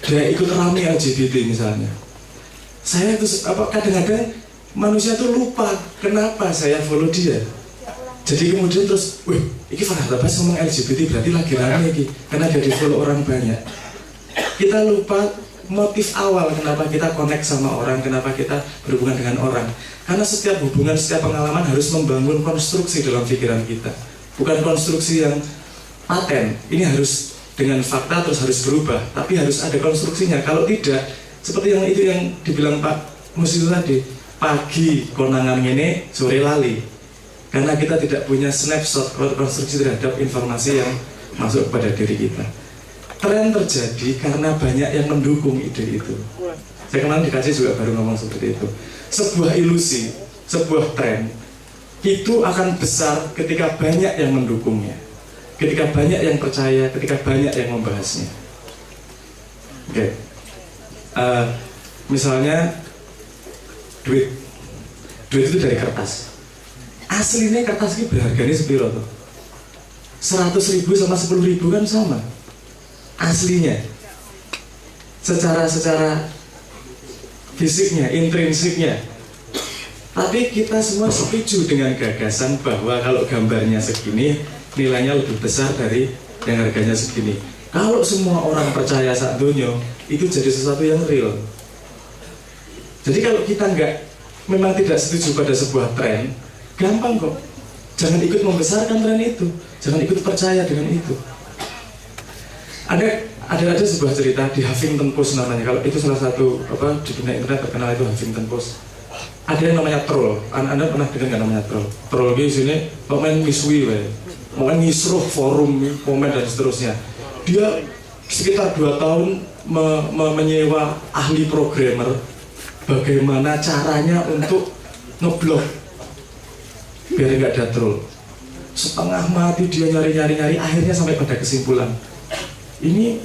dia ikut rame LGBT misalnya. Saya itu kadang-kadang manusia tuh lupa kenapa saya follow dia. Jadi kemudian terus, wih, ini Farhad Abbas ngomong LGBT berarti lagi rame ini, karena dia di follow orang banyak. Kita lupa motif awal kenapa kita connect sama orang, kenapa kita berhubungan dengan orang. Karena setiap hubungan, setiap pengalaman harus membangun konstruksi dalam pikiran kita. Bukan konstruksi yang paten, ini harus dengan fakta terus harus berubah, tapi harus ada konstruksinya. Kalau tidak, seperti yang itu yang dibilang Pak Mus itu tadi, pagi konangan ini, sore lali. Karena kita tidak punya snapshot konstruksi terhadap informasi yang masuk kepada diri kita. Tren terjadi karena banyak yang mendukung ide itu. Saya kemarin dikasih juga baru ngomong seperti itu. Sebuah ilusi, sebuah tren itu akan besar ketika banyak yang mendukungnya, ketika banyak yang percaya, ketika banyak yang membahasnya. Oke. Misalnya duit itu dari kertas. Aslinya kertas ini berharganya sepiro tuh? 100.000 sama 10.000 kan sama. Aslinya, secara fisiknya, intrinsiknya. Tapi kita semua setuju dengan gagasan bahwa kalau gambarnya segini, nilainya lebih besar dari yang harganya segini. Kalau semua orang percaya sak donya, itu jadi sesuatu yang real. Jadi kalau kita memang tidak setuju pada sebuah tren, gampang kok. Jangan ikut membesarkan tren itu, jangan ikut percaya dengan itu. Ada sebuah cerita di Huffington Post namanya. Kalau itu salah satu di dunia internet terkenal itu Huffington Post. Ada yang namanya troll. Anda pernah dengar nggak namanya troll? Troll di sini komen miswi, komen ngisruh forum, komen dan seterusnya. Dia sekitar 2 tahun menyewa ahli programmer bagaimana caranya untuk ngeblok biar nggak ada troll. Setengah mati dia nyari, akhirnya sampai pada kesimpulan ini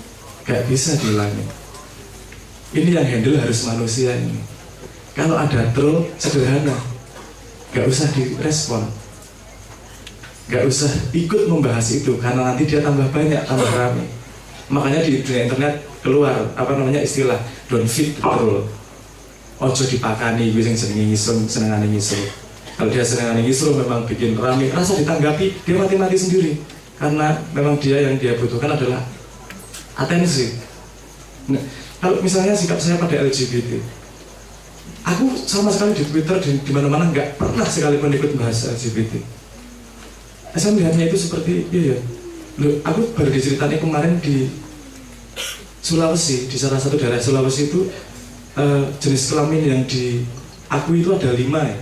nggak bisa dihilangin. Ini yang handle harus manusia ini. Kalau ada troll sederhana, nggak usah direspon, nggak usah ikut membahas itu karena nanti dia tambah banyak, tambah ramai. Makanya di dunia internet keluar istilah don't feed the troll. Ojo dipakani, gue yang senengane ngisel. Kalau dia senengane ngisel memang bikin ramai, rasa ditanggapi, dia mati-mati sendiri. Karena memang yang dia butuhkan adalah atensi. Nah, kalau misalnya sikap saya pada LGBT, aku sama sekali di Twitter di mana-mana nggak pernah sekalipun ikut bahas LGBT. Saya melihatnya itu seperti aku baru diceritain kemarin di Sulawesi, di salah satu daerah Sulawesi itu jenis kelamin yang diakui itu ada 5 ya.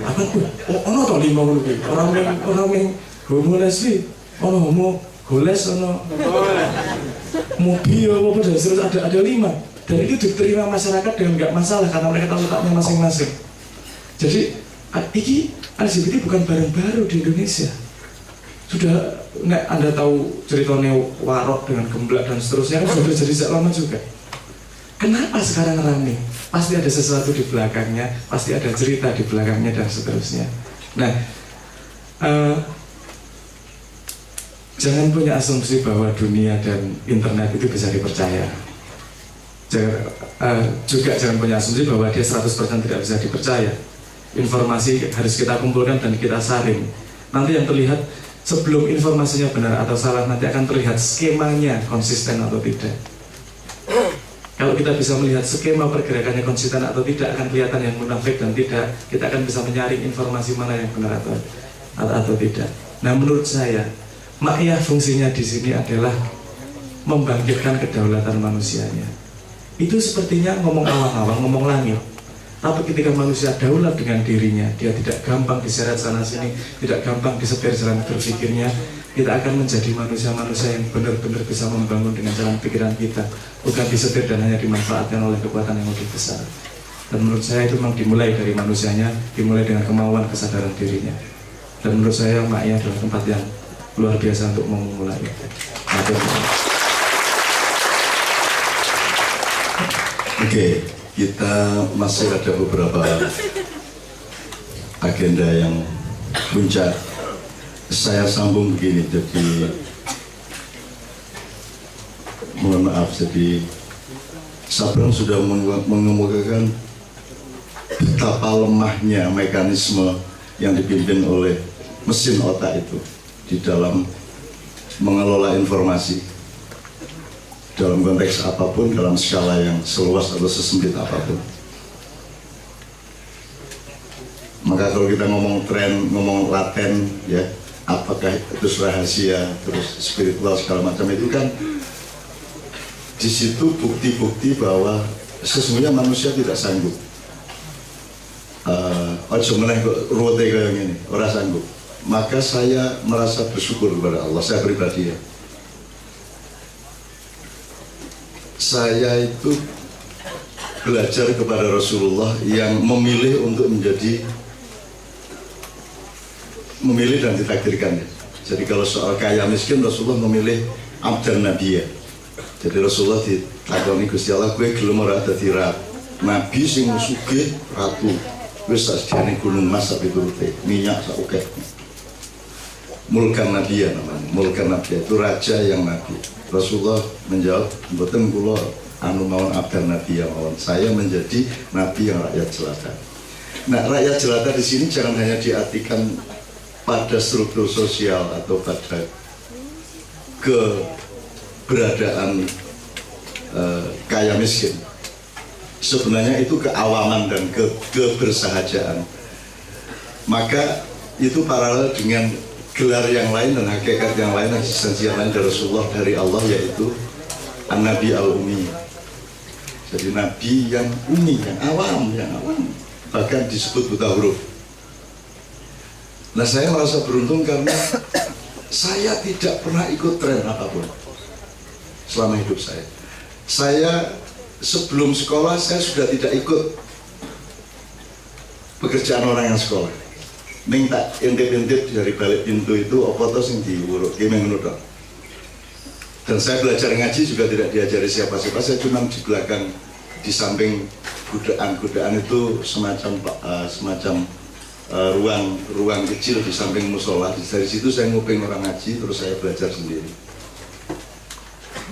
Apa tuh? Ono toh 5 orang yang homo lesbi, ono homo goles, ono mobil apa dan seterusnya ada 5. Dan itu diterima masyarakat dengan nggak masalah karena mereka tahu letaknya masing-masing. Jadi ini LGBT bukan barang baru di Indonesia. Sudah Anda tahu ceritanya Warok dengan Gemblak dan seterusnya kan sudah terjadi sejak lama juga. Kenapa sekarang rame? Pasti ada sesuatu di belakangnya, pasti ada cerita di belakangnya dan seterusnya. Nah, jangan punya asumsi bahwa dunia dan internet itu bisa dipercaya. Juga jangan punya asumsi bahwa dia 100% tidak bisa dipercaya. Informasi harus kita kumpulkan dan kita saring. Nanti yang terlihat sebelum informasinya benar atau salah, nanti akan terlihat skemanya konsisten atau tidak. Kalau kita bisa melihat skema pergerakannya konsisten atau tidak, akan kelihatan yang munafik dan tidak. Kita akan bisa menyaring informasi mana yang benar atau tidak. Nah, menurut saya, makyah fungsinya di sini adalah membangkitkan kedaulatan manusianya. Itu sepertinya ngomong awang-awang, ngomong langit. Tapi ketika manusia daulat dengan dirinya, dia tidak gampang diseret sana-sini, tidak gampang disetir jalan berpikirnya, kita akan menjadi manusia-manusia yang benar-benar bisa membangun dengan jalan pikiran kita, bukan disetir dan hanya dimanfaatkan oleh kekuatan yang lebih besar. Dan menurut saya itu memang dimulai dari manusianya, dimulai dengan kemauan kesadaran dirinya. Dan menurut saya Makya adalah tempat yang luar biasa untuk memulai itu. Oke, kita masih ada beberapa agenda yang puncak. Saya sambung begini, jadi mohon maaf. Jadi Sabrang sudah mengemukakan betapa lemahnya mekanisme yang dipimpin oleh mesin otak itu di dalam mengelola informasi dalam konteks apapun, dalam skala yang seluas atau sesempit apapun. Maka kalau kita ngomong tren, ngomong laten, ya, apakah itu rahasia, terus spiritual segala macam, itu kan di situ bukti-bukti bahwa sesungguhnya manusia tidak sanggup. Ojo meneh kok ruwete kaya ngene, ora sanggup. Maka saya merasa bersyukur kepada Allah, saya pribadi ya. Saya itu belajar kepada Rasulullah yang memilih untuk memilih dan ditakdirkannya. Jadi kalau soal kaya miskin, Rasulullah memilih abdan nabiyya. Jadi Rasulullah ditakoni Gusti Allah, kowe gelem ora dadi nabi sing sugih ratu. Wis sakjane gunung mas tapi turute, minyak sak akeh. Mulkan nabiyya namanya. Mulkan nabiyya itu raja yang nabi. Rasulullah menjawab, mboten kula anu mawon abdan nabiyya mawon. Saya menjadi nabi yang rakyat jelata. Nah, rakyat jelata di sini jangan hanya diartikan pada struktur sosial atau pada keberadaan kaya miskin. Sebenarnya itu keawaman dan kebersahajaan. Maka itu paralel dengan gelar yang lain dan hakikat yang lain, eksistensi yang lain dari Rasulullah, dari Allah, yaitu An-Nabi Al-Umi. Jadi Nabi yang umi, yang awam, bahkan disebut buta huruf. Nah, saya merasa beruntung karena saya tidak pernah ikut tren apapun selama hidup saya. Saya sebelum sekolah saya sudah tidak ikut pekerjaan orang yang sekolah. Ning tak intip-intip dari balik pintu itu apa to sing diurut ki ngono to. Dan saya belajar ngaji juga tidak diajari siapa-siapa, saya cuma di belakang, di samping gudaan itu semacam ruang kecil di samping musola. Dari situ saya nguping orang ngaji, terus saya belajar sendiri.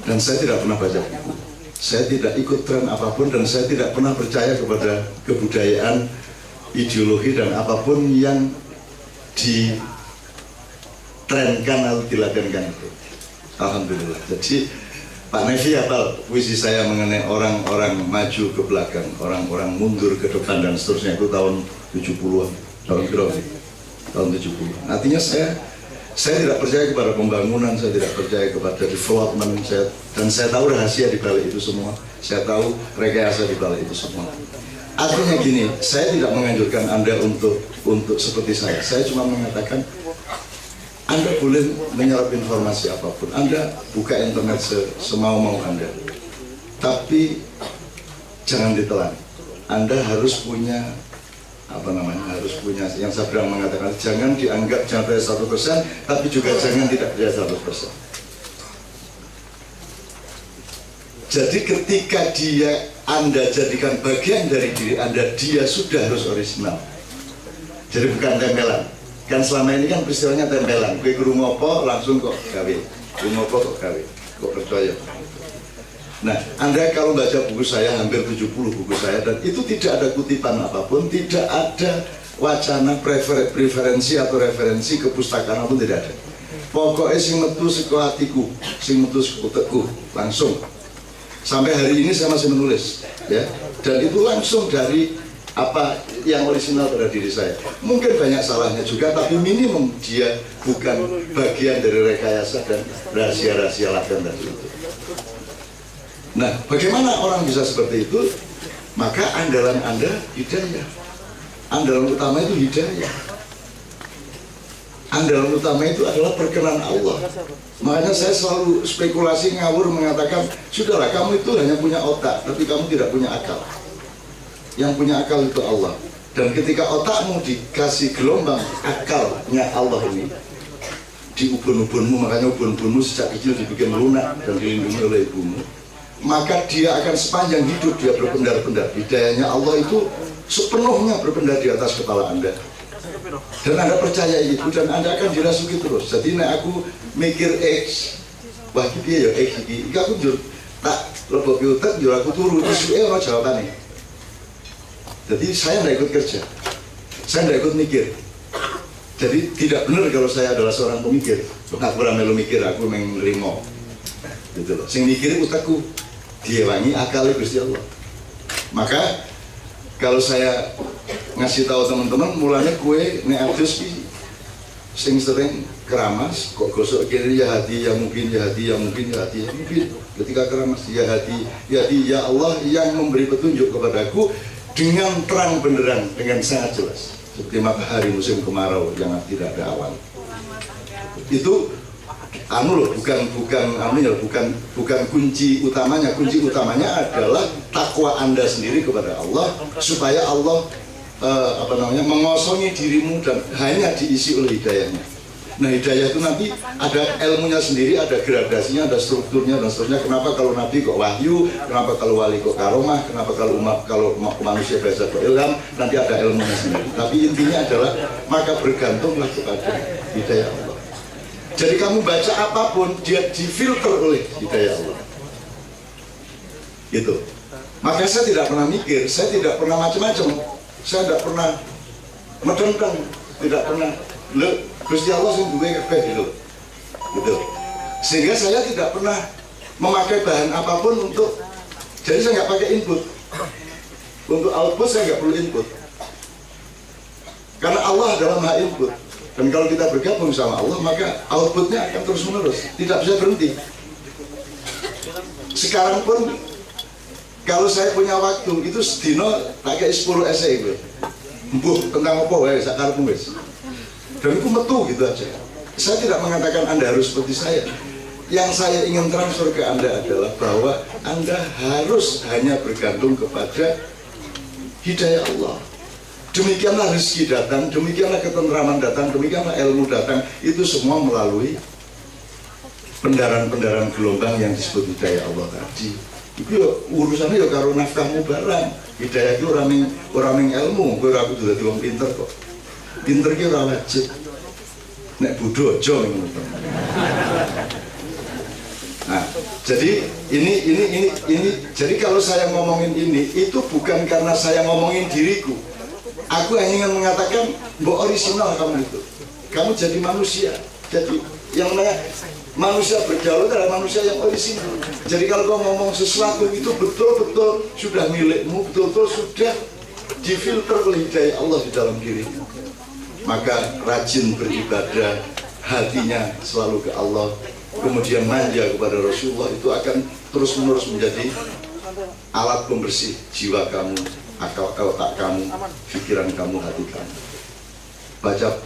Dan saya tidak pernah baca buku, saya tidak ikut tren apapun, dan saya tidak pernah percaya kepada kebudayaan, ideologi dan apapun yang ditrenkan atau diladenkan itu. Alhamdulillah. Jadi Pak Nevi hafal puisi saya mengenai orang-orang maju ke belakang, orang-orang mundur ke depan dan seterusnya, itu tahun 70-an, tahun berapa? Tahun 70. Artinya saya tidak percaya kepada pembangunan, saya tidak percaya kepada development, dan saya tahu rahasia di balik itu semua, saya tahu rekayasa di balik itu semua. Artinya gini, saya tidak menganjurkan Anda untuk seperti saya cuma mengatakan Anda boleh menyerap informasi apapun, Anda buka internet semau-mau Anda, tapi jangan ditelan. Anda harus punya harus punya yang saya bilang mengatakan, jangan dianggap jangan percaya 100%, tapi juga jangan tidak percaya 100%. Jadi ketika Anda jadikan bagian dari diri Anda, dia sudah harus orisinal. Jadi bukan tempelan. Kan selama ini kan peristiwanya tempelan. Gue krungu apa langsung kok gawe. Krungu apa kok gawe. Kok percaya. Nah, Anda kalau baca buku saya, hampir 70 buku saya, dan itu tidak ada kutipan apapun, tidak ada wacana preferensi atau referensi kepustakaan apapun, tidak ada. Pokoknya sing metu saka atiku, sing metu saka utekku, langsung. Sampai hari ini saya masih menulis, ya, dan itu langsung dari apa yang orisinal pada diri saya. Mungkin banyak salahnya juga, tapi minimum dia bukan bagian dari rekayasa dan rahasia-rahasia laten tadi itu. Nah, bagaimana orang bisa seperti itu? Maka andalan Anda hidayah. Andalan utama itu hidayah. Andalan utama itu adalah perkenan Allah. Makanya saya selalu spekulasi ngawur mengatakan, sudahlah, kamu itu hanya punya otak, tapi kamu tidak punya akal. Yang punya akal itu Allah. Dan ketika otakmu dikasih gelombang akalnya Allah ini di ubun-ubunmu, makanya ubun-ubunmu sejak kecil dibikin lunak dan dilindungi oleh ibumu, maka dia akan sepanjang hidup dia berpendar-pendar. Hidayahnya Allah itu sepenuhnya berpendar di atas kepala Anda. Dan Anda percaya itu, dan Anda akan dirasuki terus. Jadi nek aku mikir X, wah iki ya iki aku njur tak leboki utek njur aku turu terus ono jawabane. Jadi saya tidak ikut kerja, saya tidak ikut mikir. Jadi tidak benar kalau saya adalah seorang pemikir. Aku ora melu mikir, aku meng nrimo. Gitu loh. Sing mikir utekku diewangi akal Gusti Allah. Maka kalau saya ngasih tahu teman-teman, mulanya kue nek adus ki sing sering keramas, kok gosok kiri ya hati, ya mungkin, ya hati, ya mungkin, ya hati, ya mungkin. Ketika keramas, ya hati, ya Allah yang memberi petunjuk kepadaku dengan terang benderang, dengan sangat jelas. Seperti matahari musim kemarau yang tidak ada awan. Itu anu loh, bukan kunci utamanya. Kunci utamanya adalah takwa Anda sendiri kepada Allah, supaya Allah mengosongi dirimu dan hanya diisi oleh hidayahnya. Nah, hidayah itu nanti ada ilmunya sendiri, ada gradasinya, ada strukturnya dan seterusnya. Kenapa kalau Nabi kok wahyu, kenapa kalau wali kok karomah, kenapa kalau manusia biasa kok ilham, nanti ada ilmunya sendiri. Tapi intinya adalah maka bergantunglah kepada hidayah Allah. Jadi kamu baca apapun, dia difilter oleh hidayah Allah. Gitu. Maka saya tidak pernah mikir, saya tidak pernah macam-macam, saya tidak pernah medentang, tidak pernah Gusti Allah sing duwe kabeh gitu. Sehingga saya tidak pernah memakai bahan apapun untuk, jadi saya nggak pakai input. Untuk output saya nggak perlu input. Karena Allah adalah maha input. Dan kalau kita bergabung sama Allah, maka outputnya akan terus menerus, tidak bisa berhenti. Sekarang pun kalau saya punya waktu itu sedino pakai 10 esai itu. Mbuh tentang apa wae sakarepmu wis. Dan itu metu gitu aja. Saya tidak mengatakan Anda harus seperti saya. Yang saya ingin transfer ke Anda adalah bahwa Anda harus hanya bergantung kepada hidayah Allah. Demikianlah rezeki datang, demikianlah ketentraman datang, demikianlah ilmu datang. Itu semua melalui pendaran-pendaran gelombang yang disebut hidayah Allah tadi. Itu ya, urusannya ya karo nafkahmu barang. Hidayah itu orang ilmu. Gue ragu tuh dadi wong pinter kok. Pinter ki ora wajib. Nek bodho aja ngono. Nah, jadi ini jadi kalau saya ngomongin ini itu bukan karena saya ngomongin diriku. Aku hanya ingin mengatakan bahwa orisinal kamu itu. Kamu jadi manusia. Jadi yang namanya manusia bergaul adalah manusia yang orisinal. Jadi kalau kau ngomong sesuatu itu betul-betul sudah milikmu, betul-betul sudah difilter oleh hidayah Allah di dalam dirimu. Maka rajin beribadah, hatinya selalu ke Allah, kemudian manja kepada Rasulullah, itu akan terus-menerus menjadi alat pembersih jiwa kamu, akal otak kamu, pikiran kamu, hati kamu.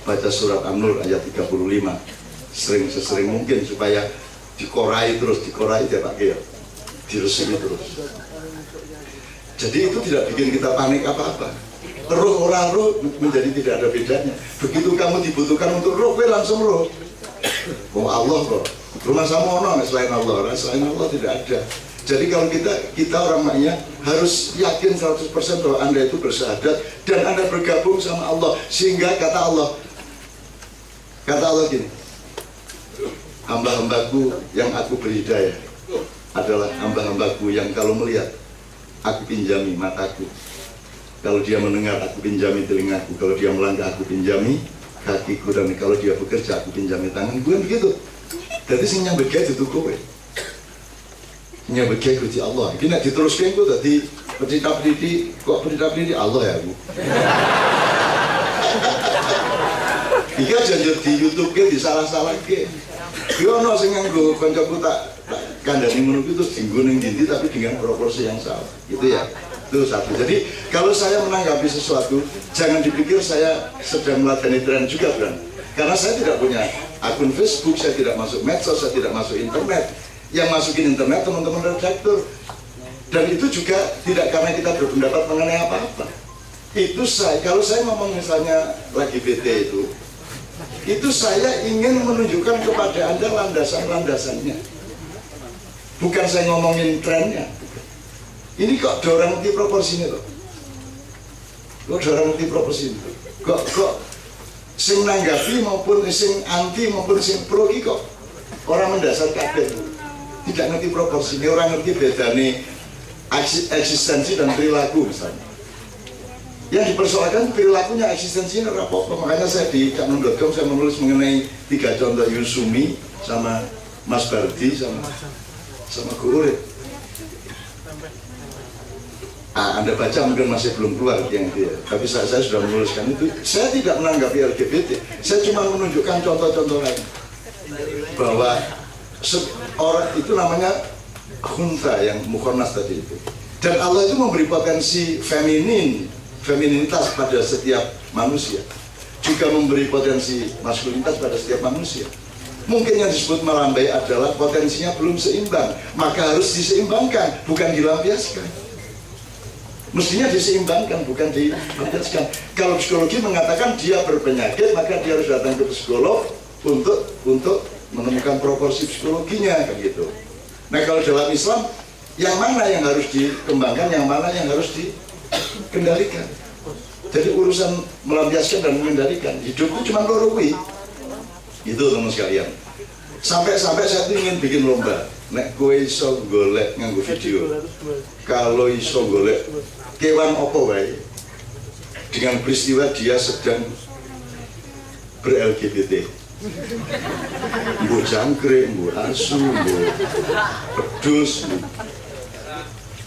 Baca surat An-Nur ayat 35 sesering mungkin supaya dikorai ya Pak Gil, diresumi terus. Jadi itu tidak bikin kita panik apa-apa. Roh orang roh menjadi tidak ada bedanya. Begitu kamu dibutuhkan untuk roh, kowe langsung roh. Oh Allah kok. Rumah sama selain Allah, selain Allah tidak ada. Jadi kalau kita orang maknya harus yakin 100% bahwa Anda itu bersyahadat dan Anda bergabung sama Allah, sehingga kata Allah gini, hamba-hambaku yang aku beri hidayah adalah hamba-hambaku yang kalau melihat aku pinjami mataku, kalau dia mendengar aku pinjami telingaku, kalau dia melangkah aku pinjami kakiku, dan kalau dia bekerja aku pinjami tangan. Bukan begitu. Jadi sing nyambut gawe itu kowe. Nyambut gawe Gusti Allah. Iki nek diteruskan ku dadi pendeta-pendeta Allah ya aku. Iki aja di YouTube ke disalah-salahke. Yo ono sing nganggo kancaku tak kandhani ngono itu dinggo ning ndi tapi dengan proporsi yang salah. Gitu ya. Itu satu. Jadi kalau saya menanggapi sesuatu, jangan dipikir saya sedang meladeni tren juga, Bran. Karena saya tidak punya akun Facebook, saya tidak masuk medsos, saya tidak masuk internet. Yang masukin internet teman-teman redaktur. Dan itu juga tidak karena kita berpendapat mengenai apa-apa. Itu kalau saya ngomong misalnya lagi BT itu saya ingin menunjukkan kepada Anda landasan-landasannya. Bukan saya ngomongin trennya. Ini kok dorang ngerti proporsinya loh. Kok dorang ngerti proporsinya. Kok sing nanggapi maupun sing anti maupun sing pro iki kok orang mendasar kabeh. tidak ngerti proporsi, ini orang ngerti bedanya eksistensi dan perilaku misalnya. Yang dipersoalkan perilakunya, eksistensinya apa-apa. Makanya saya di caknun.com saya menulis mengenai 3 contoh Yusumi sama Mas Bardi sama Guru. Anda baca mungkin masih belum keluar yang dia, tapi saya sudah menuliskan itu. Saya tidak menanggapi LGBT, saya cuma menunjukkan contoh-contoh lain bahwa orang itu namanya khunta yang mukhonas tadi itu, dan Allah itu memberi potensi femininitas pada setiap manusia, juga memberi potensi maskulinitas pada setiap manusia. Mungkin yang disebut melambai adalah potensinya belum seimbang, maka harus diseimbangkan, bukan dilampiaskan. Mestinya diseimbangkan, bukan dilampiaskan. Kalau psikologi mengatakan dia berpenyakit, maka dia harus datang ke psikolog untuk menemukan proporsi psikologinya, kan gitu. Nah, kalau dalam Islam, yang mana yang harus dikembangkan, yang mana yang harus dikendalikan. Jadi urusan melampiaskan dan mengendalikan, hidup itu cuma loroi. Itu teman sekalian. Sampai saya tuh ingin bikin lomba. Nek kowe iso golek nganggo video. Kalau iso golek kewan opo wae dengan peristiwa dia sedang ber-LGBT. Mbuh jangkrik, mbuh asu, mbuh pedus,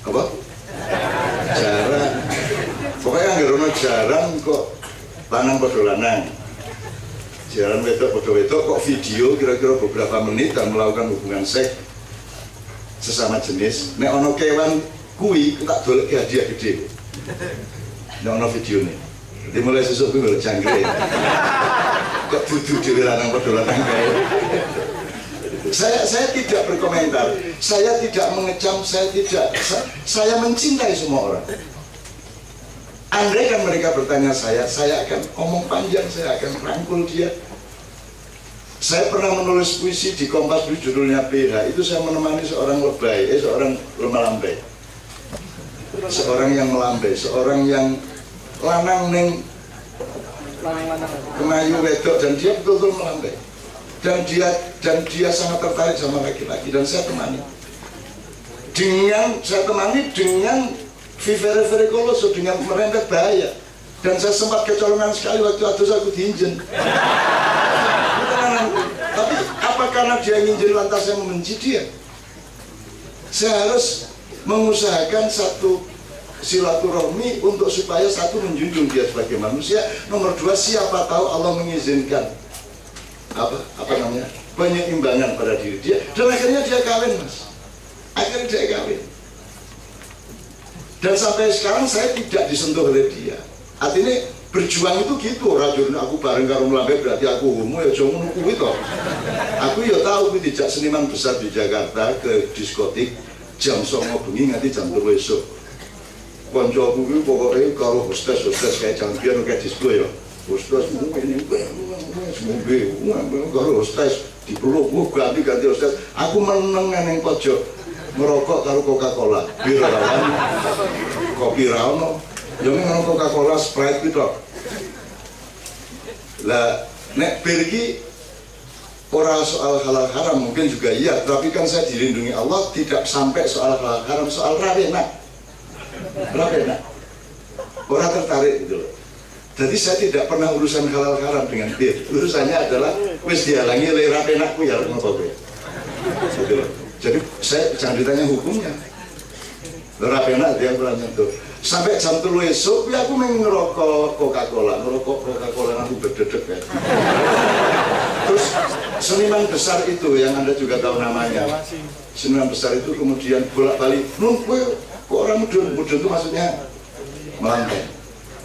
apa? Jarang. Pokoknya nggak ono jarang kok lanang padha lanang. Jarang wedok padha wedok kok video kira-kira beberapa menit dan melakukan hubungan seks sesama jenis. Nek ono kewan kui tak dolek hadiah gede. Nek ono video nih. Dimulai sesuk kuwi golek jangkrik. Kok dudu dhewe lanang padha lanang kae. Saya tidak berkomentar, saya tidak mengecam, saya mencintai semua orang. Andai kan mereka bertanya saya akan omong panjang, saya akan rangkul dia. Saya pernah menulis puisi di Kompas judulnya PH, itu saya menemani seorang seorang melambai. Seorang yang melambai, seorang yang lanang neng kenayu wedok, dan dia betul-betul melambai. Dan dia sangat tertarik sama laki-laki, dan saya temani dengan vivere koloso, dengan merembet bahaya. Dan saya sempat kecolongan sekali waktu aku diinjen. Tapi apa karena dia nginjen lantas saya membenci dia? Saya harus mengusahakan satu silaturahmi untuk supaya satu menjunjung dia sebagai manusia, nomor 2 siapa tahu Allah mengizinkan apa namanya penyeimbangan pada diri dia, dan akhirnya dia kawin, Mas. Akhirnya dia kawin. Dan sampai sekarang saya tidak disentuh oleh dia. Artinya berjuang itu gitu, rajin aku bareng karo melambai berarti aku homo, ya jangan kuwi toh. Aku ya tahu kuwi dijak seniman besar di Jakarta ke diskotik jam 09.00 bengi nganti jam 3 esuk. Kancaku kuwi pokoke karo hostes kayak champion kayak disko ya. Hostes ngene karo hostes dipeluk ganti hostes. Aku meneng nang pojok merokok karo Coca-Cola, bir lawan, kopi ra ono. Ya ngono Coca-Cola, Sprite gitu. Lah nek bir iki ora soal halal haram, mungkin juga iya, tapi kan saya dilindungi Allah tidak sampai soal halal haram, soal rawenak. Orang tertarik gitu loh. Jadi saya tidak pernah urusan halal haram dengan bir. Urusannya adalah wis dihalangi oleh rawenakku ya ngopo kowe. Gitu loh. Jadi saya jangan ditanya hukumnya. Rawenak dia kurang nyentuh. Sampai jam 3 esuk aku ngerokok Coca-Cola aku berdedek ya. Terus seniman besar itu yang Anda juga tahu namanya. Seniman besar itu kemudian bolak-balik, "Nun kowe kok orang mudun itu maksudnya melantai.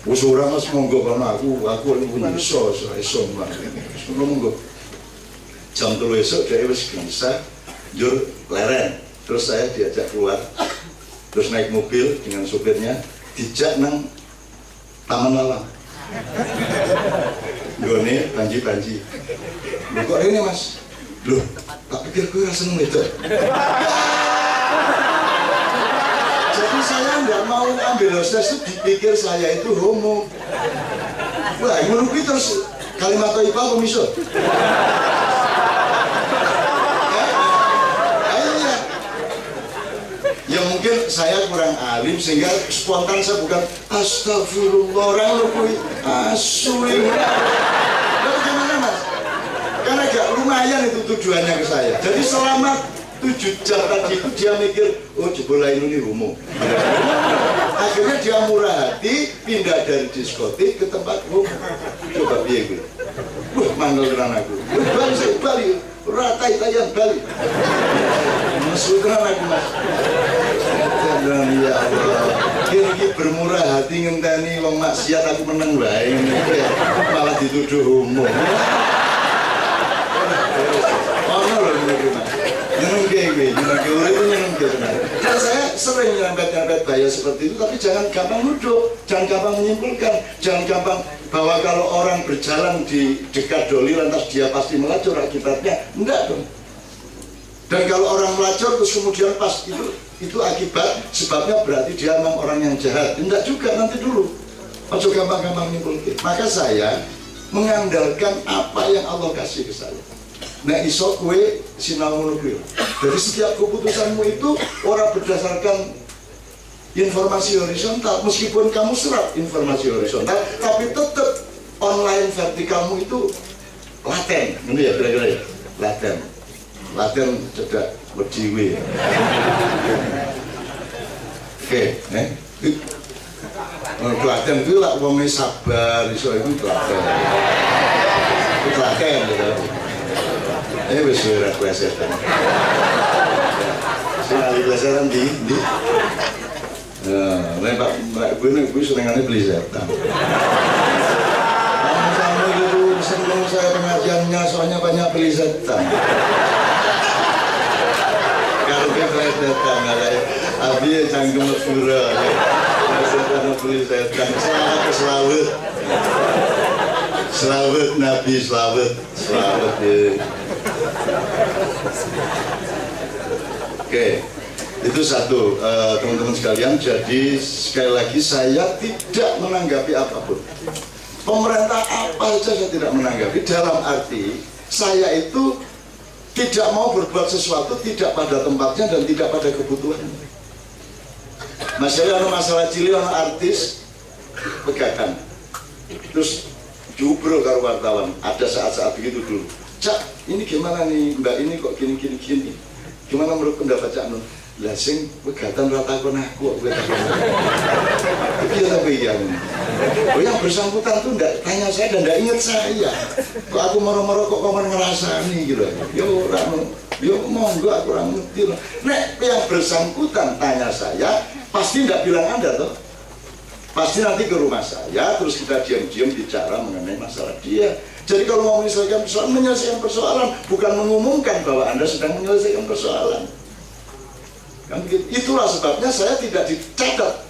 Wis ora Mas monggo kono aku iso monggo." Jam 3 esuk dia wis bisa njur leren. Terus saya diajak keluar. Terus naik mobil dengan supirnya, dijak nang Taman Lawang. Gone banji-banji. Loh kok ini Mas? Loh, tak pikir gue rasa seneng itu. Jadi saya nggak mau ambil hostess itu dipikir saya itu homo. Wah, menurut terus kalimat toibah apa misal? Ya mungkin saya kurang alim sehingga spontan saya bukan astagfirullah orang lu asui. Lalu gimana mas? Karena agak lumayan itu tujuannya ke saya. Jadi selama 7 jam tadi itu dia mikir, oh jebola ini homo. Akhirnya dia murah hati pindah dari diskotik ke tempat homo. Coba biar gue. Wah manggil dengan aku. Bali saya bali. Ratai tayang balik. Masukkan aku mas. Ya Allah. Kini bermurah hati ngenteni wong maksiat aku menang bae. Malah dituduh homo. Ono lho ngene mas. Dan saya sering nyerempet-nyerempet bahaya seperti itu, tapi jangan gampang nuduh, jangan gampang menyimpulkan, jangan gampang bahwa kalau orang berjalan di dekat doli lantas dia pasti melacur akibatnya, enggak dong. Dan kalau orang melacur terus kemudian pas itu akibat sebabnya berarti dia memang orang yang jahat, enggak juga, nanti dulu. Ojo gampang-gampang menyimpulkan. Maka saya mengandalkan apa yang Allah kasih ke saya. Nah iso kue sinau ngono kuwi. Jadi setiap keputusanmu itu orang berdasarkan informasi horizontal, meskipun kamu serap informasi horizontal, tapi tetap online vertikalmu itu laten, ini ya kira-kira ya, laten cedak berjiwe. Oke, laten itu lah wongnya sabar, iso itu laten, gitu. Wis ora plesetan. Sing ali plesetan di. Mbak gue senengannya beli setan. Kamu itu seneng saya pengajiannya soalnya banyak beli setan. Kalau dia beli setan ada abi canggung pura. Setan beli setan selawat Nabi selawat ya. Oke, itu satu teman-teman sekalian. Jadi sekali lagi saya tidak menanggapi apapun. Pemerintah apa saja saya tidak menanggapi. Dalam arti saya itu tidak mau berbuat sesuatu tidak pada tempatnya dan tidak pada kebutuhannya. Masalah cilik artis pegakan. Terus jubro karo wartawan. Ada saat-saat begitu dulu. Cak, ini gimana nih Mbak ini kok gini. Gimana menurut pendapat Cak Nun? Lah sing pegatan rata kon aku kok iya tapi yang yang bersangkutan tuh enggak tanya saya dan enggak ingat saya. Kok aku moro-moro kok komen ngerasani gitu. Yo ora yo monggo aku ora ngerti. Nek yang bersangkutan tanya saya, pasti enggak bilang Anda toh. Pasti nanti ke rumah saya, terus kita diam-diam bicara mengenai masalah dia. Jadi kalau mau menyelesaikan persoalan, bukan mengumumkan bahwa Anda sedang menyelesaikan persoalan. Kan begitu. Itulah sebabnya saya tidak dicatat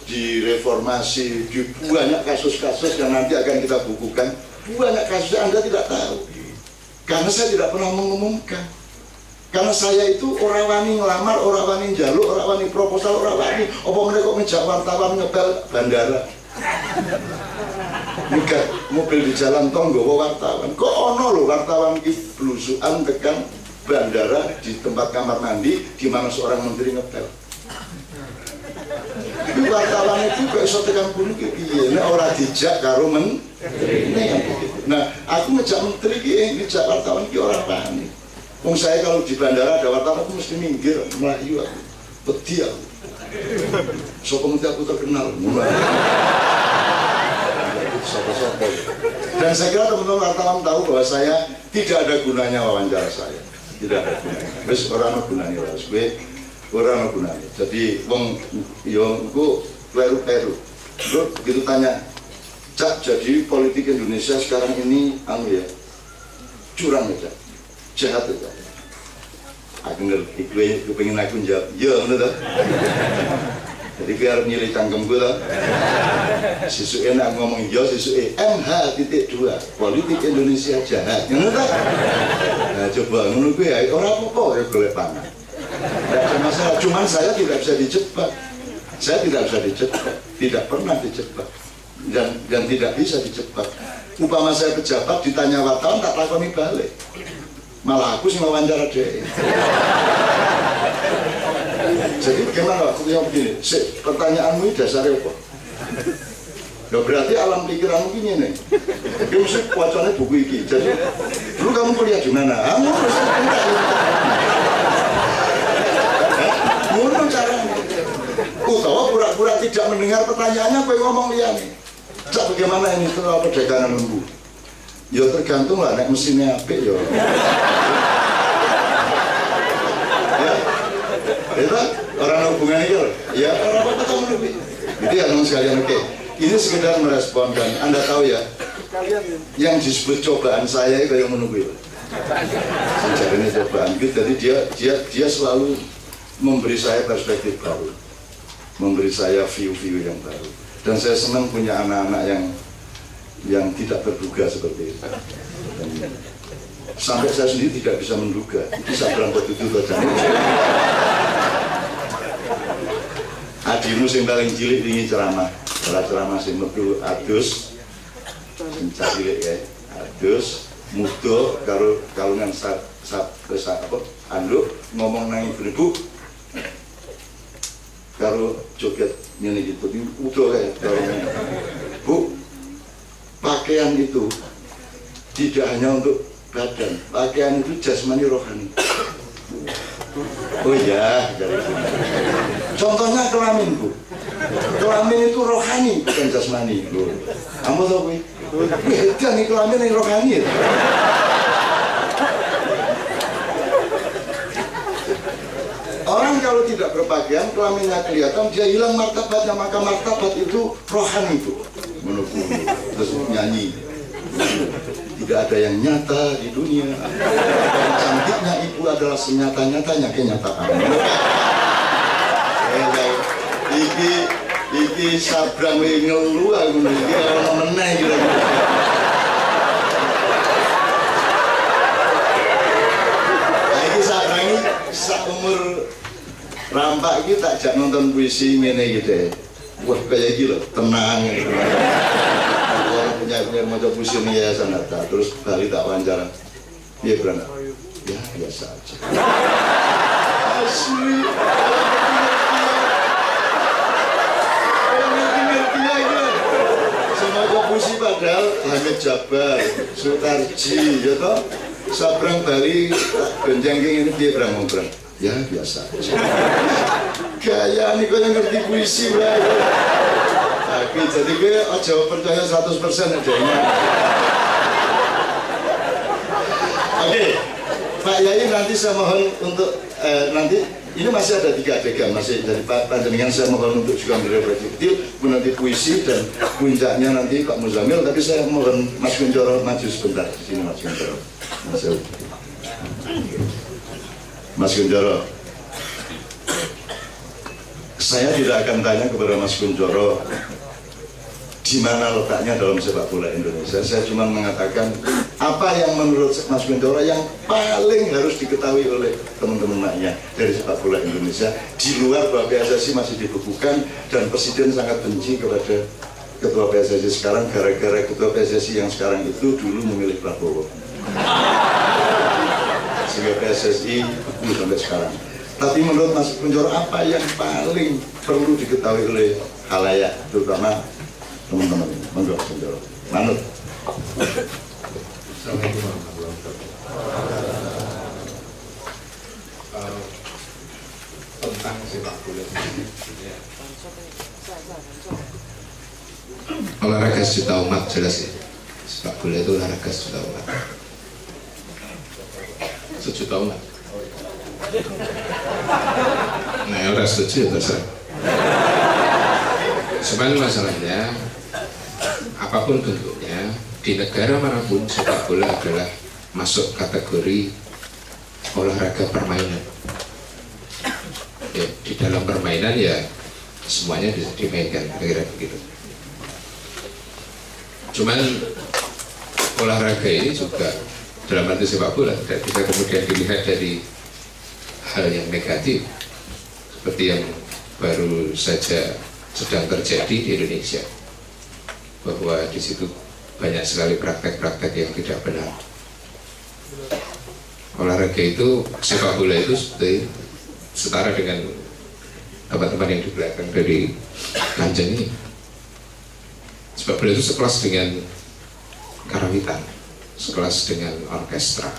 di reformasi, di banyak kasus-kasus yang nanti akan kita bukukan. Banyak kasus yang Anda tidak tahu. Karena saya tidak pernah mengumumkan. Karena saya itu orang wani ngelamar, orang wani njaluk, orang wani proposal, orang wani apa mereka kok ngejak wartawan ngebel bandara. Nikah mobil di jalan tol nggawa wartawan. Kok ono lho wartawan iki blusukan tekan bandara di tempat kamar mandi di mana seorang menteri ngepel. Tapi wartawan itu kok iso tekan bunuh ki piye? Nek ora dijak karo menteri. Nah, aku ngejak menteri ki ngejak wartawan ki ora panik. Wong saya kalau di bandara ada wartawan aku mesti minggir, melayu aku, wedi aku. Sopo menteri aku terkenal. Sopo-sopo. Dan saya kira teman-teman wartawan tahu bahwa saya tidak ada gunanya wawancara saya. Tidak ada gunanya. Wis ora ono gunane wis kowe ora ono gunane. Jadi wong yo engko peru-peru. Terus begitu tanya, Cak, jadi politik Indonesia sekarang ini anu ya. Curang ya, Cak. Jahat ya. Aku ngerti, gue pengen aku jawab, ya bener tak? Jadi gue harus nyilih cangkem gue tak? Sisuke nak ngomong ya, sisuke MH.2 politik Indonesia jahat, bener tak? Nah coba menurut gue ya, orang apa ya boleh panah. Tidak ada masalah, cuman saya tidak bisa dijebak. Saya tidak bisa dijebak, tidak pernah dijebak dan tidak bisa dijebak. Upama saya pejabat ditanya wartawan tak lakoni balik. Malah aku sih wawancara deh. bagaimana? Aku yang begini, pertanyaanmu ini dasarnya apa? Ya berarti alam pikiranmu gini nih. Dia mesti wacana buku ini. Jadi dulu kamu kuliah di mana? Kamu mesti ngomong caranya. Utawa pura-pura tidak mendengar pertanyaannya, kau ngomong liane. Cak bagaimana ini setelah perdagangan lembu? Ya tergantung lah, nek mesinnya apik ya. Itu orang hubungan itu, ya orang apa kamu lebih. Itu ya teman sekalian, oke. Ini sekedar merespon dan Anda tahu ya, yang disebut cobaan saya itu yang menunggu itu. Sejak ini cobaan gitu, jadi dia selalu memberi saya perspektif baru, memberi saya view-view yang baru. Dan saya senang punya anak-anak yang tidak terduga seperti itu. Dan sampai saya sendiri tidak bisa menduga, bisa berangkat itu saja. Adimu yang paling cilik ini ceramah. Kalau ceramah sing metu adus, cilik ya, adus, mudo karo kalungan apa? Anduk ngomong nang ibu, karo joget ngene gitu, mudo kayak kalungan. Bu, pakaian itu tidak hanya untuk badan, pakaian itu jasmani rohani. Oh iya, dari contohnya kelamin bu, kelamin itu rohani bukan jasmani. Kamu tahu bu? Beda nih kelamin yang rohani. Ya? Orang kalau tidak berpakaian, kelaminnya kelihatan, dia hilang martabatnya, maka martabat itu rohani bu. Menunggu, terus nyanyi. Tidak ada yang nyata di dunia. Dan cantiknya ibu adalah senyata-nyatanya kenyataan. Iki sabrang ngelu aku iki ora meneh kira. Iki sabrang sak umur rampak iki tak jak nonton puisi ngene gitu. Wah kayak iki lho, tenang gitu. Punya mau puisi nih ya sanata, terus kali tak wawancara, dia berangkat, ya biasa aja. Asli, ngerti aja. Semua puisi padahal Hamid Jabar, Sutarji, ya toh, Sabrang Bali, Gonjang ini dia berang-berang, ya biasa aja. Gaya nih kau yang ngerti puisi lah. Jadi gue aja percaya 100% adanya. Oke, Pak Yai nanti saya mohon untuk nanti ini masih ada 3 adegan masih dari Pak Panjenengan saya mohon untuk juga merefleksi kecil menanti puisi dan puncaknya nanti Pak Muzamil. Tapi saya mohon Mas Kunchoro maju sebentar di sini Mas Kunchoro. Mas Kunchoro. Saya tidak akan tanya kepada Mas Kunchoro di mana letaknya dalam sepak bola Indonesia. Saya cuma mengatakan apa yang menurut Mas Kunchoro yang paling harus diketahui oleh teman-teman maknya dari sepak bola Indonesia di luar bahwa PSSI masih dibekukan dan Presiden sangat benci kepada Ketua PSSI sekarang gara-gara Ketua PSSI yang sekarang itu dulu memilih Prabowo sehingga PSSI beku sampai sekarang. Tapi menurut Mas Kunchoro apa yang paling perlu diketahui oleh khalayak terutama teman-teman ini? Monggo Kunchoro. Manut. Assalamualaikum warahmatullahi wabarakatuh. Tentang sepak bola ini, olahraga sejuta umat jelas ya. Sepak bola itu olahraga sejuta umat. Sejuta umat. Nah, orang setuju ya terserah. Cuman masalahnya apapun bentuknya di negara manapun sepak bola adalah masuk kategori olahraga permainan. Ya, di dalam permainan ya semuanya bisa dimainkan, kira-kira begitu. Cuman olahraga ini juga dalam arti sepak bola tidak bisa kemudian dilihat dari hal yang negatif seperti yang baru saja sedang terjadi di Indonesia, bahwa di situ banyak sekali praktek-praktek yang tidak benar. Olahraga itu, sepak bola itu setara dengan teman-teman yang di belakang dari Kanjeng ini. Sepak bola itu sekelas dengan karawitan, sekelas dengan orkestra.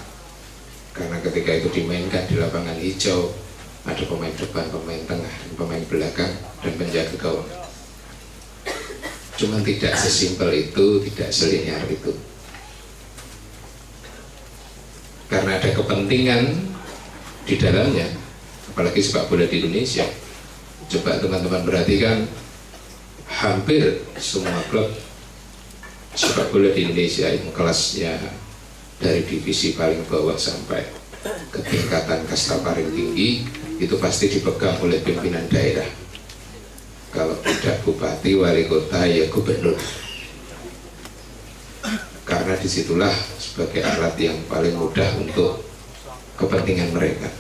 Karena ketika itu dimainkan di lapangan hijau, ada pemain depan, pemain tengah, pemain belakang, dan penjaga gawang. Cuman tidak sesimpel itu, tidak selinear itu. Karena ada kepentingan di dalamnya, apalagi sepak bola di Indonesia. Coba teman-teman perhatikan, hampir semua klub sepak bola di Indonesia yang kelasnya dari divisi paling bawah sampai ke tingkatan kasta paling tinggi itu pasti dipegang oleh pimpinan daerah. Kalau tidak bupati, wali kota, ya gubernur. Karena disitulah sebagai alat yang paling mudah untuk kepentingan mereka.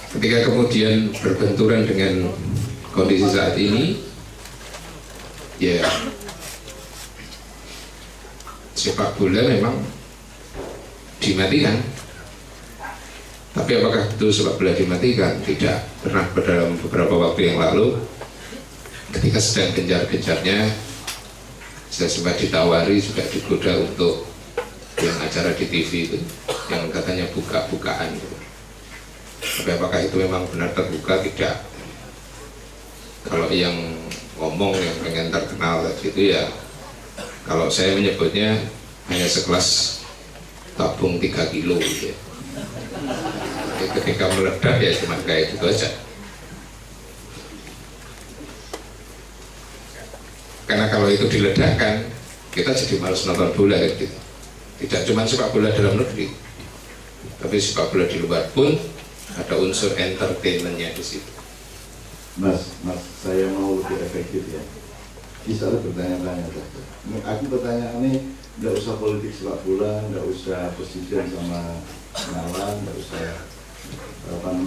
Ketika kemudian berbenturan dengan kondisi saat ini, ya sepak bola memang dimatikan. Tapi apakah betul sepak bola dimatikan? Tidak. Pernah dalam beberapa waktu yang lalu, ketika sedang gencar-gencarnya, saya sempat ditawari, juga digoda untuk yang acara di TV itu, yang katanya buka-bukaan. Tapi apakah itu memang benar terbuka? Tidak. Kalau yang ngomong yang pengen terkenal itu ya, kalau saya menyebutnya hanya sekelas tabung 3 kilo gitu ya. Ketika meledak ya cuma kayak gitu aja. Karena kalau itu diledakkan, kita jadi malas nonton bola gitu. Tidak cuma sepak bola dalam negeri, tapi sepak bola di luar pun ada unsur entertainmentnya di situ. Mas, saya mau lebih efektif ya. Bisa bertanya-tanya saja. Aku pertanyaan ini nggak usah politik sepak bola, nggak usah presiden sama kenalan, nggak usah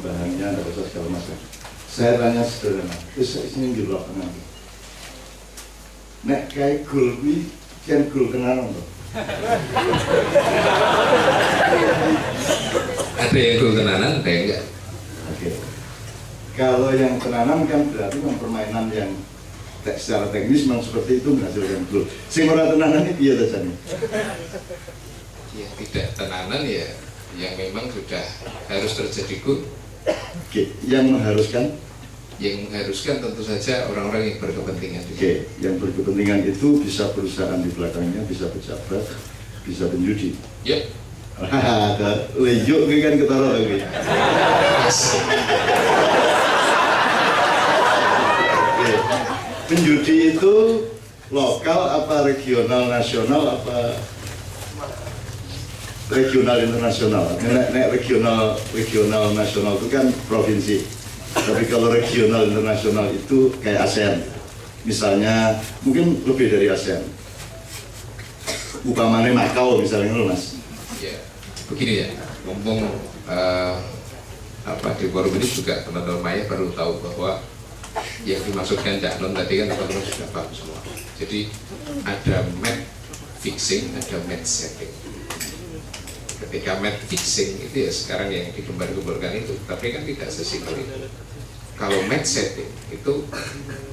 bahannya, nggak usah segala macam. Saya tanya sederhana, terus ini di lapangan. Nek kayak gol kuwi kan gol kenalan toh. Ada yang gol tenanan, ada yang enggak. Oke. Kalau yang tenanan kan berarti permainan yang secara teknis memang seperti itu menghasilkan gol. Sing ora tenanan iki piye ta jane? Ya tidak tenanan ya, yang memang sudah harus terjadi gol. Oke, yang mengharuskan? Yang mengharuskan tentu saja orang-orang yang berkepentingan. Oke, yang berkepentingan itu bisa perusahaan di belakangnya, bisa pejabat, bisa penjudi. Ya. Ada lejuk kan ketara lagi. Oke. Penjudi itu lokal apa regional nasional apa regional internasional? Nek regional nasional itu kan provinsi. Tapi kalau regional internasional itu kayak ASEAN. Misalnya mungkin lebih dari ASEAN. Upamanya Makau misalnya loh Mas. Ya, begini ya. Ngomong di forum ini juga teman-teman Maya perlu tahu bahwa yang dimaksudkan Cak Non tadi kan teman-teman sudah paham semua. Jadi ada match fixing, ada match setting. Ketika match fixing itu ya sekarang yang digembar-gemborkan itu, tapi kan tidak sesimpel itu. Kalau match setting itu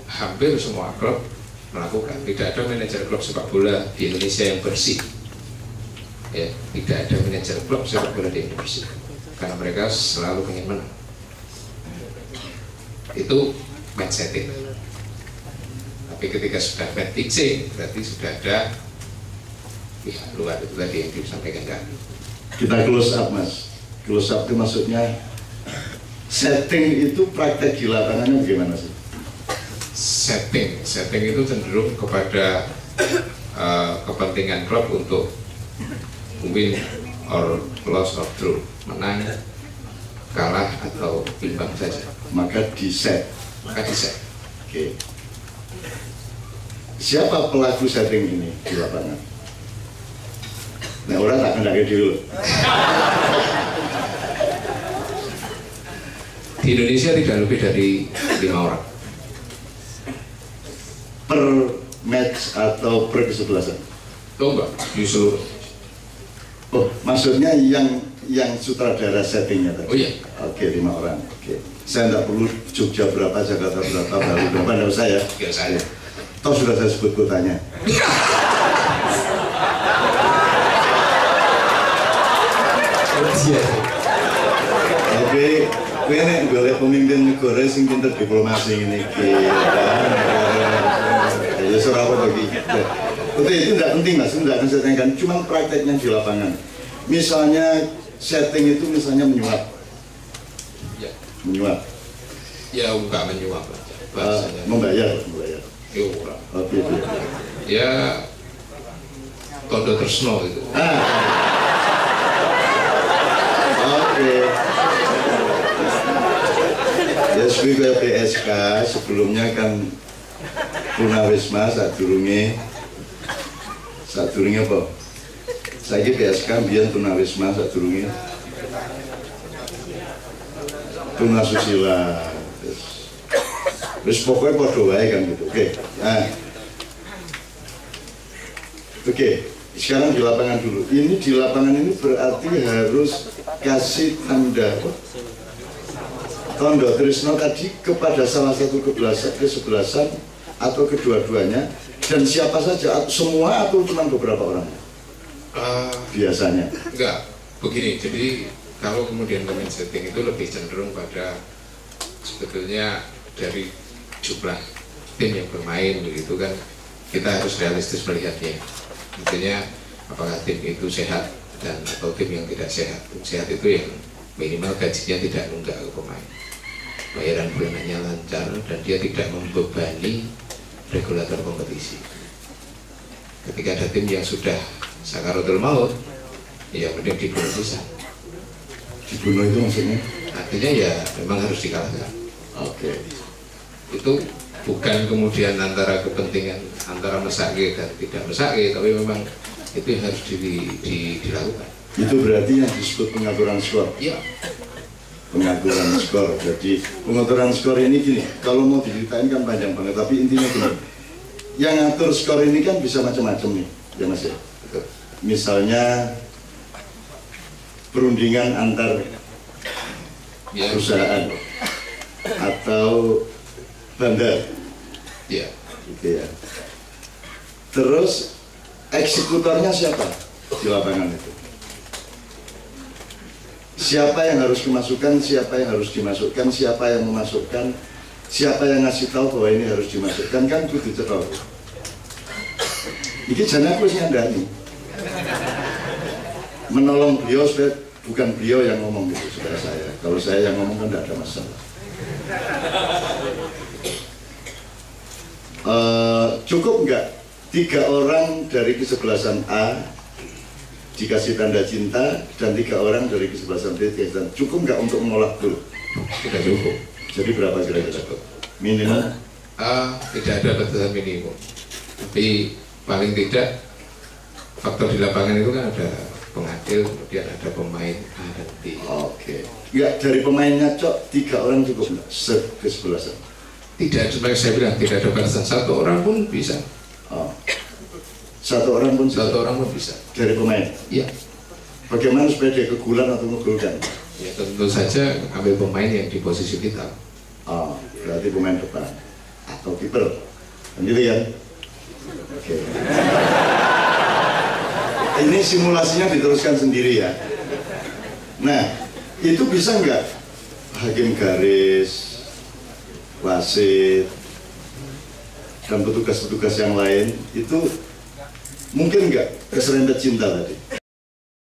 hampir semua klub melakukan. Tidak ada manajer klub sepak bola di Indonesia yang bersih. Ya, tidak ada manajer klub sepak bola di Indonesia karena mereka selalu ingin menang. Itu match setting. Tapi ketika sudah match fixing, berarti sudah ada pihak luar itu tadi yang disampaikan kan. Kita close up Mas. Close up itu maksudnya setting itu praktek di lapangannya bagaimana sih? Setting itu cenderung kepada kepentingan klub untuk win or loss or draw, menang, kalah atau imbang saja. Maka di set. Oke. Siapa pelaku setting ini di lapangan? Nah orang tak kendaki dulu. Di Indonesia tidak lebih dari 5 orang. Per match atau per kesebelasan? Oh enggak, di seluruh. Oh, maksudnya yang yang sutradara settingnya tadi? Oh iya. Oke, 5 orang. Oke. Saya nggak perlu Jogja berapa, Jakarta berapa, Bali berapa, nggak usah ya. Ya saya. Toh sudah saya sebut kotanya. Tapi kowe nek golek pemimpin negara sing pinter diplomasi ngene iki. Ya ora apa bagi. Oke, itu tidak penting Mas, itu tidak akan saya tanyakan, cuma prakteknya di lapangan. Misalnya setting itu misalnya menyuap. Ya. Menyuap. Ya enggak menyuap bahasanya. Membayar. Ya ora. Oke. Ya tondo tresno itu. Oke. Ya sebagai PSK sebelumnya kan Tunawisma sadurunge apa? Saiki PSK biyen Tunawisma sadurunge Tunasusila. Terus pokoknya padha wae kan gitu. Oke. Nah. Oke, sekarang di lapangan dulu. Ini di lapangan ini berarti harus kasih tanda tresno tadi kepada salah satu kesebelasan atau kedua-duanya, dan siapa saja, semua atau cuma beberapa orang? Biasanya. Enggak, begini. Jadi kalau kemudian pemain setting itu lebih cenderung pada sebetulnya dari jumlah tim yang bermain begitu kan, kita harus realistis melihatnya. Intinya apakah tim itu sehat dan atau tim yang tidak sehat. Tim sehat itu yang minimal gajinya tidak nunggak ke pemain, bayaran bulanannya lancar, dan dia tidak membebani regulator kompetisi. Ketika ada tim yang sudah sakaratul maut, ya mending dibunuh bisa. Dibunuh itu maksudnya? Artinya ya memang harus dikalahkan. Oke. Itu bukan kemudian antara kepentingan antara mesake dan tidak mesake, tapi memang itu yang harus dilakukan. Itu berarti yang disebut pengaturan skor. Iya. Pengaturan skor. Jadi pengaturan skor ini gini, kalau mau diceritain kan panjang banget, tapi intinya gini, yang ngatur skor ini kan bisa macam-macam nih, ya Mas ya. Misalnya perundingan antar perusahaan atau bandar, ya, gitu ya. Terus eksekutornya siapa di lapangan itu? Siapa yang harus dimasukkan, siapa yang harus dimasukkan, siapa yang memasukkan, siapa yang ngasih tahu bahwa ini harus dimasukkan, kan kudu cetok. Ini jangan aku nyandani. Menolong beliau, bukan beliau yang ngomong gitu, saudara saya. Kalau saya yang ngomong kan tidak ada masalah. Cukup nggak 3 orang dari kesebelasan A dikasih tanda cinta dan 3 orang dari kesebelasan B dikasih tanda, cukup nggak untuk menolak gol? Tidak cukup. Jadi berapa kira-kira? Minimal? Tidak ada batasan minimum. Tapi paling tidak faktor di lapangan itu kan ada pengadil, kemudian ada pemain A dan B. Oke. Nggak, dari pemainnya Cok 3 orang cukup nggak? Kesebelasan? Tidak, seperti saya bilang tidak ada batasan, 1 orang pun bisa. Oh. 1 orang pun bisa? 1 orang pun bisa. Dari pemain? Iya. Bagaimana supaya dia kegulan atau ngegolkan? Ya tentu saja ambil pemain yang di posisi vital. Oh, berarti pemain depan atau kiper, kan gitu kan? Oke. Ini simulasinya diteruskan sendiri ya. Nah, itu bisa nggak hakim garis, wasit, dan petugas-petugas yang lain itu mungkin nggak keserempet cinta tadi?